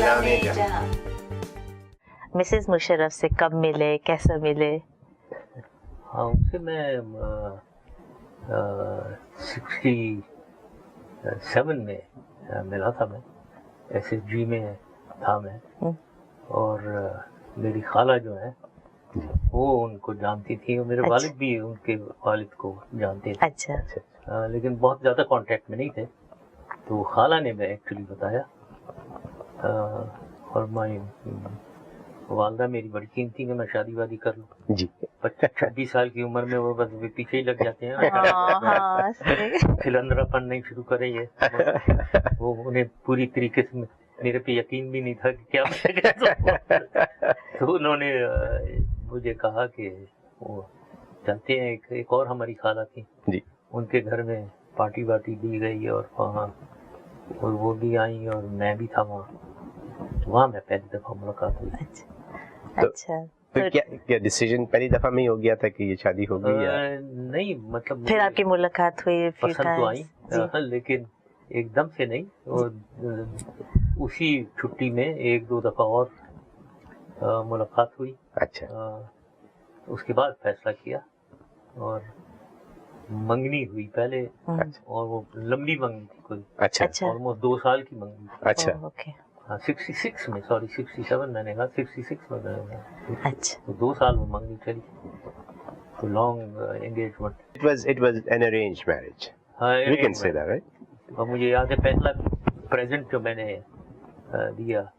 में जहां। मिसेस मुशर्रफ से कब मिले, कैसे मिले? हाँ, उनसे मैं 67 में मिला था। मैं SSG में था मैं, और मेरी खाला जो है वो उनको जानती थी, और मेरे अच्छा। वालिद भी उनके वालिद को जानते थे। अच्छा। लेकिन बहुत ज़्यादा कांटेक्ट में नहीं थे। तो खाला ने मैं एक्चुअली बताया, और माई वालदा मेरी बड़ी कीमती थी कि मैं शादी वादी कर लूँ जी। 26 साल की उम्र में वो बस पीछे ही लग जाते हैं, हाँ, खिलंदरापन नहीं शुरू करे ये। वो उन्हें पूरी तरीके से मेरे पे यकीन भी नहीं था कि क्या बनेगा। तो उन्होंने मुझे कहा कि वो चलते हैं, एक और हमारी खाला थी जी, उनके घर में पार्टी वार्टी दी गई, और वहाँ और वो भी आई और मैं भी था वहाँ मैं पहली दफा मुलाकात हुई। अच्छा। तो क्या डिसीजन पहली दफा में ही हो गया था कि ये शादी हो गई, या नहीं, मतलब फिर आपकी मुलाकात हुई, पसंद तो आई, लेकिन एकदम से नहीं। और उसी छुट्टी में 1-2 दफा और मुलाकात हुई। अच्छा। उसके बाद फैसला किया, और मंगनी हुई पहले, और वो लंबी मंगनी थी कोई। अच्छा। ऑलमोस्ट 2 साल की मंगनी थी। अच्छा। ओके। हाँ, 66 में, सॉरी 67 मैंने कहा, 66 में मैंने। अच्छा। तो 2 साल वो मंगनी चली, तो long engagement. It was an arranged marriage. हाँ, We can say that, right? और मुझे याद है पहला प्रेजेंट जो मैंने दिया,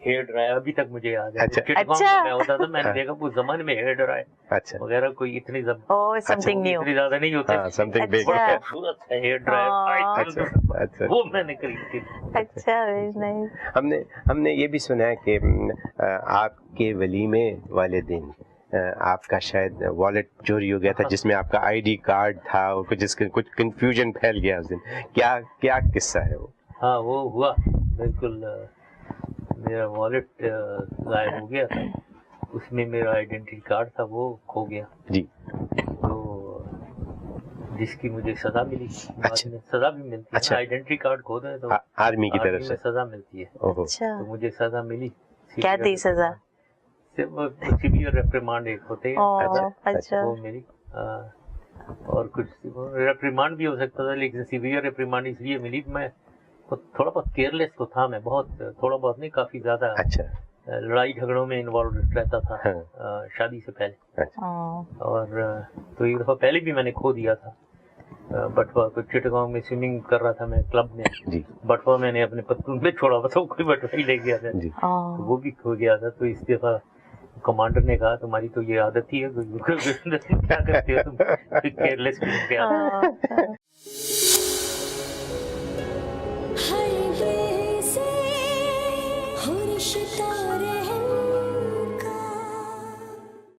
हेयर ड्रायर, अभी तक मुझे याद है। अच्छा। चिटगांव में मैं होता था, मैंने देखा उस जमाने में हेयर ड्रायर अच्छा वगैरह कोई इतनी समथिंग न्यू, इतनी ज्यादा नहीं होता। something big. अच्छा। खूबसूरत है हेयर ड्रायर, अच्छा। वो मैंने खरीद के। अच्छा, वेरी नाइस। हमने ये भी सुना है कि आपके वलीमे वाले दिन आपका शायद वॉलेट चोरी हो गया था, जिसमें आपका ID कार्ड था, और कुछ कंफ्यूजन फैल गया उस दिन। क्या किस्सा है वो? हाँ, वो हुआ बिल्कुल। मेरा वॉलेट गायब हो गया था, उसमें मेरा आइडेंटिटी कार्ड था, वो खो गया जी। तो जिसकी मुझे सजा मिली। अच्छा। बाद में सजा भी मिलती है। अच्छा। आइडेंटिटी कार्ड खो दे तो आर्मी की तरफ से सजा मिलती है। ओहो। अच्छा, तो मुझे सजा मिली। क्या थी सजा? सिर्फ सीवियर रिप्रिमांड एक होते हैं। अच्छा। वो मिली। और कुछ रिप्रिमांड भी हो सकता था, लेकिन सीवियर रिप्रिमांड इसलिए मिली, मैं थोड़ा बहुत केयरलेस तो था मैं, बहुत थोड़ा बहुत नहीं, काफी ज्यादा। अच्छा। लड़ाई झगड़ों में इन्वॉल्व रहता था। हाँ। शादी से पहले। अच्छा। और तो एक दफा पहले भी मैंने खो दिया था। बटवा को चिटगांव में स्विमिंग कर रहा था मैं क्लब में जी। बटवा मैंने अपने पतलून में छोड़ा, बस वो कोई बटवा ही ले गया था। जी। तो वो भी खो गया था। तो इस दफा कमांडर ने कहा तुम्हारी तो ये आदत ही है, क्या करते हो तुम, केयरलेस क्या। हाईवे से हो रिश्ता